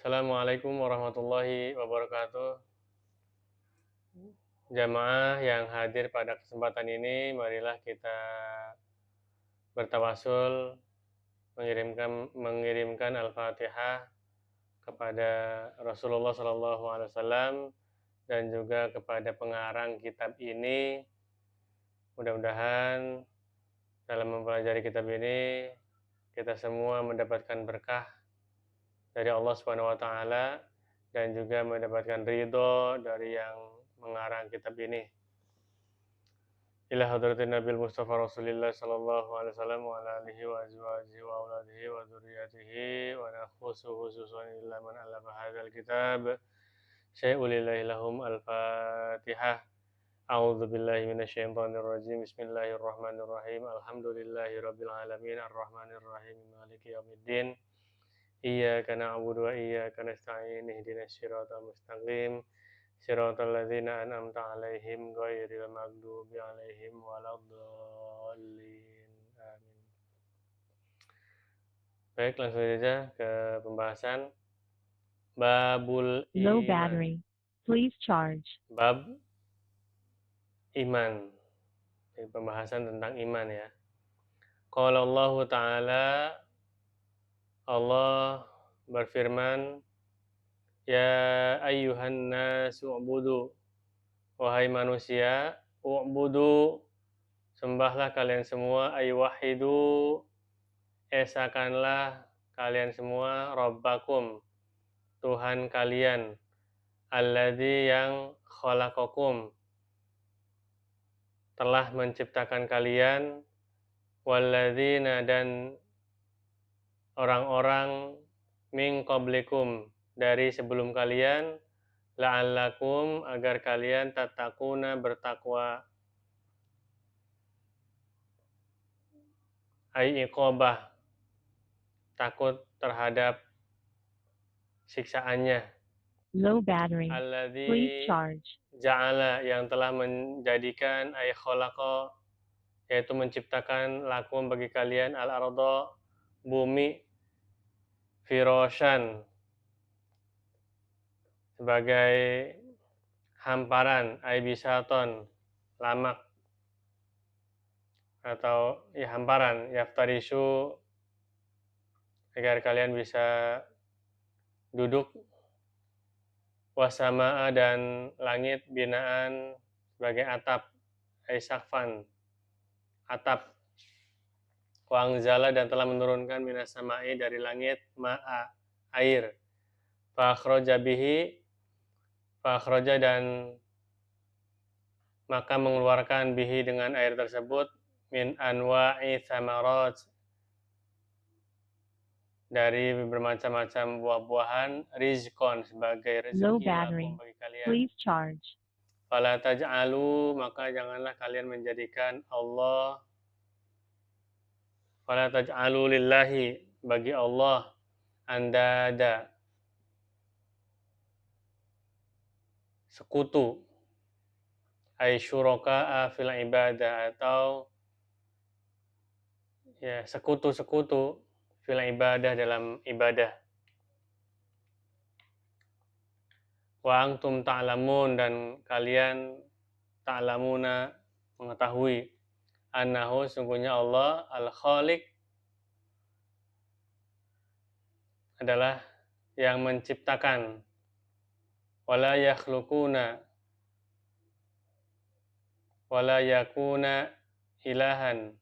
Assalamualaikum warahmatullahi wabarakatuh. Jamaah yang hadir pada kesempatan ini, marilah kita bertawasul mengirimkan Al-Fatihah kepada Rasulullah SAW dan juga kepada pengarang kitab ini. Mudah-mudahan dalam mempelajari kitab ini kita semua mendapatkan berkah dari Allah Subhanahu wa taala dan juga mendapatkan ridho dari yang mengarang kitab ini. Ila hadratin Nabil Mustafa Rasulillah sallallahu alaihi wasallam wa ala alihi wa azwajihi wa auladihi wa dzurriyyatihi wa nakhusu khususan illa man allafa hadzal kitab syai'ulillahi lahum al-Fatihah. A'udzu billahi minasyaitonir rajim. Bismillahirrahmanirrahim. Alhamdulillahi rabbil alamin arrahmanir rahim maliki yaumiddin. Iyyaka na'budu wa iyyaka nasta'in ihdinas siratal mustaqim siratal ladzina an'amta 'alaihim ghairil maghdubi 'alaihim waladdallin. Amin. Baik, langsung saja ke pembahasan babul Low iman. battery. Please charge. Bab iman. Ini pembahasan tentang iman ya. Qala Allah Ta'ala, Allah berfirman, ya ayyuhan nasu ubudu, wahai manusia, ubudu, sembahlah kalian semua, aywahidu, esakanlah kalian semua, Rabbakum, Tuhan kalian, alladzi yang khalaqakum, telah menciptakan kalian, walladzina dan orang-orang min qablikum, dari sebelum kalian, la'allakum, agar kalian tattaquna, bertakwa, ai iqobah, takut terhadap siksaannya. Low battery. Please Alladzi charge. ja'ala, yang telah menjadikan, ay khalaqa, yaitu menciptakan, lakum, bagi kalian, al-arda, bumi, firasyan, sebagai hamparan, ay bisaton, lamak, atau ya hamparan, yaftarisu, agar kalian bisa duduk, wasamaa, dan langit, binaan, sebagai atap, ay sakfan, atap, wa anzala, dan telah menurunkan minas samai, dari langit, ma'a, air, fa akhraja bihi, fa akhraja, dan maka mengeluarkan, bihi, dengan air tersebut, min anwa'i thamarat, dari bermacam-macam buah-buahan, rizqon, sebagai Low rezeki, lakum, battery. bagi kalian. Please charge. Fala taj'alu, maka janganlah kalian menjadikan Allah, fala taj'alu lillahi, bagi Allah, andada, sekutu, ay syuraka'a fil ibadah, atau ya sekutu-sekutu, fil ibadah, dalam ibadah. Wa antum ta'lamun, dan kalian ta'lamuna, mengetahui, annahu, sungguhnya Allah, al-khaliq, adalah yang menciptakan, wala yakhluquna, wala yakuna ilahan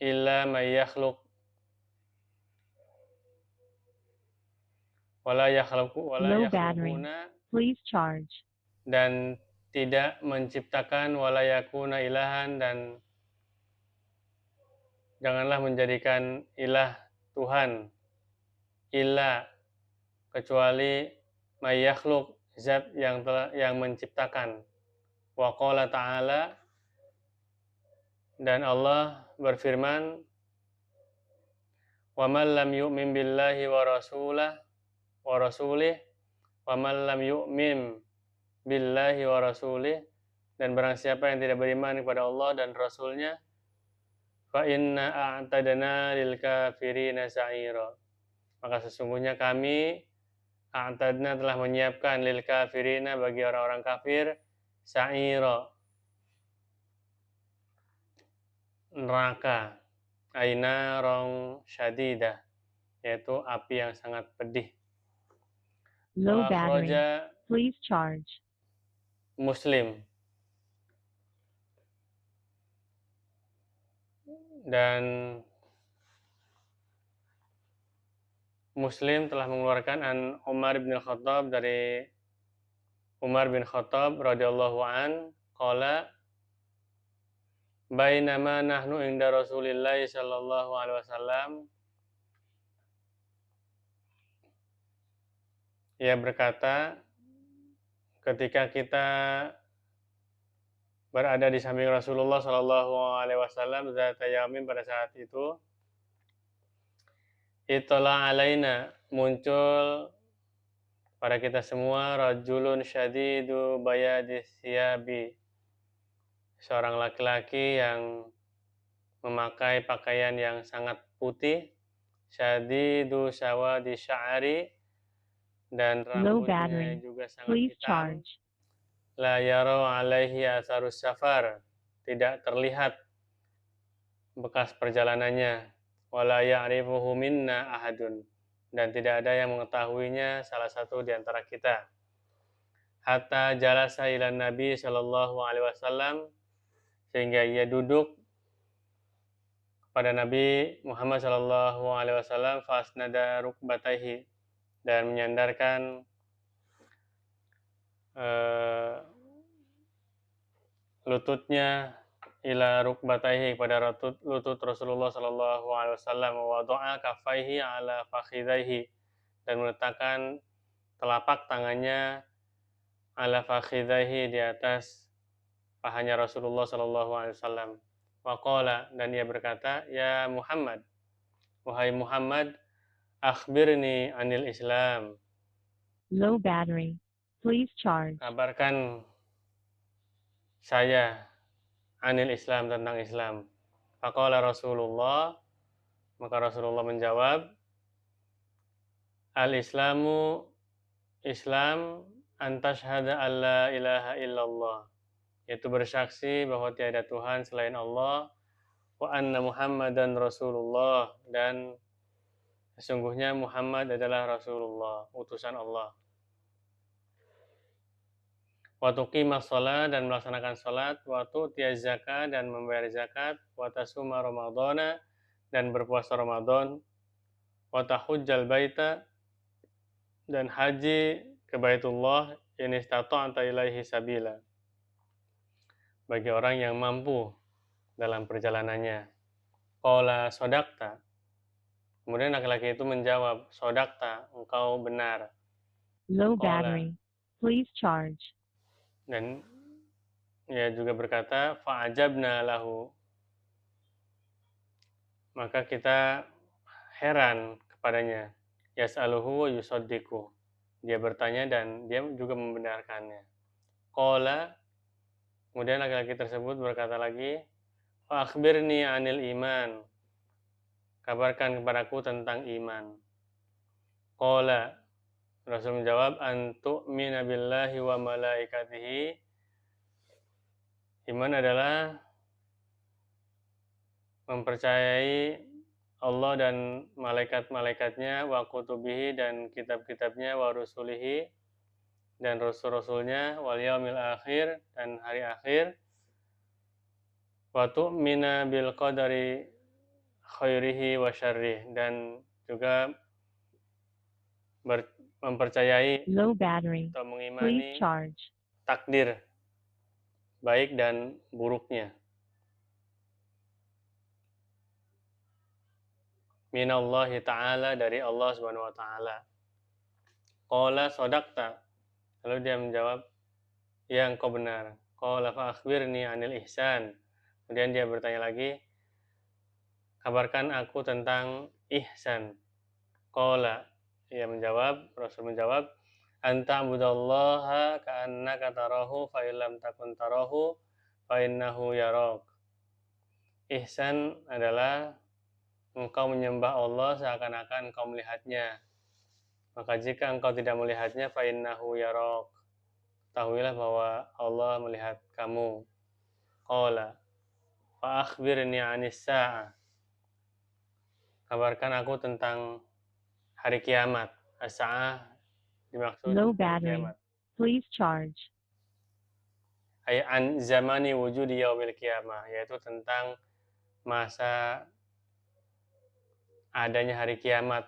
illa may yakhluq, wala Low battery. yakhluquna, Please charge. dan tidak menciptakan, wala yakuna ilahan, dan janganlah menjadikan ilah, Tuhan, illa, kecuali may yakhluq, zat yang menciptakan. Wa qala ta'ala, dan Allah berfirman, wa man lam yu'min billahi wa rasulih, wa man lam yu'min billahi wa rasulih, dan barang siapa yang tidak beriman kepada Allah dan Rasulnya, fa inna a'tadna lil kafirina sa'ira, Maka sesungguhnya kami a'tadna telah menyiapkan lil kafirina bagi orang-orang kafir sa'ira, neraka, aina rong syadidah, yaitu api yang sangat pedih. Low Wa battery. akhraja Please charge. Muslim, dan Muslim telah mengeluarkan an Umar bin Khattab dari Umar bin Khattab radhiyallahu an qala bainama nahnu inda Rasulillah sallallahu alaihi wasallam. Ia berkata, ketika kita berada di samping Rasulullah sallallahu alaihi wasallam zata yamin, pada saat itu itala alaina, muncul pada kita semua rajulun syadidu bayadis siyabi, seorang laki-laki yang memakai pakaian yang sangat putih, syadidu sawadi sya'ari, dan Low rambutnya battery. juga sangat Please hitam. charge. La yaro alaihi asarus safar, tidak terlihat bekas perjalanannya. Wala ya'rifuhu minna ahadun, dan tidak ada yang mengetahuinya salah satu di antara kita. Hatta jalasa ila Nabi sallallahu alaihi wasallam, sehingga ia duduk pada Nabi Muhammad sallallahu alaihi wasallam, fasnada rukbataihi, dan menyandarkan lututnya ila rukbataihi, pada lutut Rasulullah sallallahu alaihi wasallam, wa wada'a kaffaihi ala fakhidaihi, dan meletakkan telapak tangannya ala fakhidaihi, di atas pahanya Rasulullah sallallahu alaihi wasallam. Wa qala, dan ia berkata, ya Muhammad, wahai Muhammad, akhbirni anil Islam. Low battery. Please charge. Kabarkan saya anil Islam, tentang Islam. Faqala Rasulullah, maka Rasulullah menjawab, al-Islamu, Islam, antashhada an la ilaha illallah, yaitu bersaksi bahwa tiada Tuhan selain Allah, wa anna Muhammadan Rasulullah, dan sesungguhnya Muhammad adalah Rasulullah, utusan Allah. Wa tuqimas shalah, dan melaksanakan salat, wa tu'tiyaz zakat, dan membayar zakat, wa tasuma ramadhana, dan berpuasa Ramadan, wa tahujjal baita, dan haji ke Baitullah, in istata'ta ilaihi sabila, bagi orang yang mampu dalam perjalanannya. Qala sodakta, kemudian laki-laki itu menjawab, sodakta, engkau benar. Low Qala, battery. Please charge. dan ia juga berkata, fa'ajabna lahu, maka kita heran kepadanya. Yas'aluhu wa yusaddiqu, dia bertanya dan dia juga membenarkannya. Qala, kemudian laki-laki tersebut berkata lagi, fa akhbirni anil iman, kabarkan kepadaku tentang iman. Qala, Rasul menjawab, an tu'mina billahi wa malaikatihi, iman adalah mempercayai Allah dan malaikat-malaikatnya, wa kutubihi, dan kitab-kitabnya, wa rusulihi, dan rasul-rasulnya, wal yaumil akhir, dan hari akhir, wa tu'mina bil qadari khairihi wa syarrih, dan juga mempercayai Low battery. atau Please mengimani charge. takdir baik dan buruknya. Minallahi ta'ala, dari Allah subhanahu wa ta'ala. Qala sodakta, lalu dia menjawab, ya engkau benar. Qala fa akhbirni anil ihsan, kemudian dia bertanya lagi, kabarkan aku tentang ihsan. Qala, ia menjawab, Rasul menjawab, anta abudallaha ka'annaka tarahu fa illam takun tarahu fa innahu yarak. Ihsan adalah engkau menyembah Allah seakan-akan engkau melihatnya. Maka jika engkau tidak melihatnya, fa innahu yarak. Ketahuilah bahwa Allah melihat kamu. Qala fa akhbirni 'anis sa'ah. Kabarkan aku tentang hari kiamat. As-sa'ah dimaksud Low hari battery. kiamat. Please charge. Ay an zamani wujudi yaumil qiyamah, yaitu tentang masa adanya hari kiamat.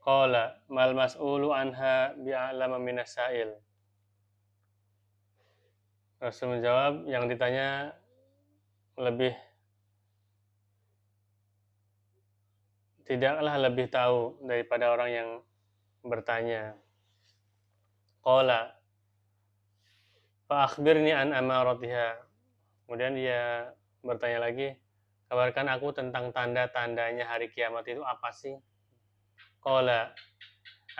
Qala mal mas'ulu anha bi'alama minas sa'il. Rasul menjawab, yang ditanya tidaklah lebih tahu daripada orang yang bertanya. Qala fa akhbirni an amaratiha. Kemudian dia bertanya lagi, kabarkan aku tentang tanda-tandanya hari kiamat itu apa sih? Qala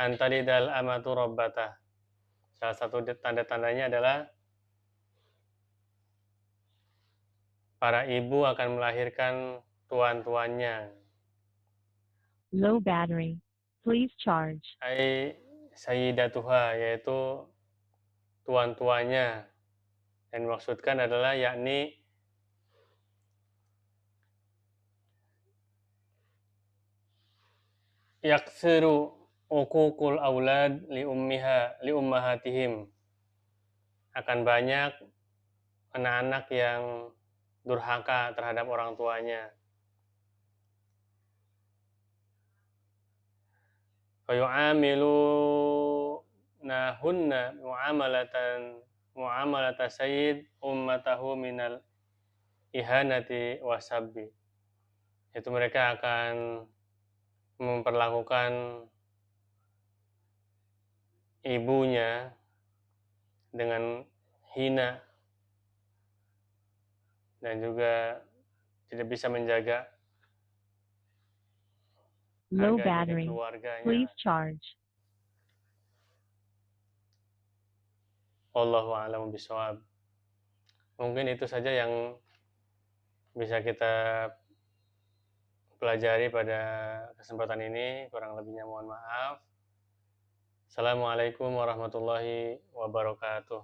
antalidal amatu rabbata. Salah satu tanda-tandanya adalah para ibu akan melahirkan tuan-tuannya. Low battery. Please charge. Ai sayyidatuha, yaitu tuan-tuannya. Dan dimaksudkan adalah yakni yaksiru uququl aulad li ummahatihim. Akan banyak anak-anak yang durhaka terhadap orang tuanya. Fayu'amilu nahunna mu'amalata sayyid ummatahu minal ihanati wasabbi. Itu mereka akan memperlakukan ibunya dengan hina dan juga tidak bisa menjaga Low harga diri battery. keluarganya. Please charge. Wallahu a'lamu bishawab. Mungkin itu saja yang bisa kita pelajari pada kesempatan ini. Kurang lebihnya mohon maaf. Assalamualaikum warahmatullahi wabarakatuh.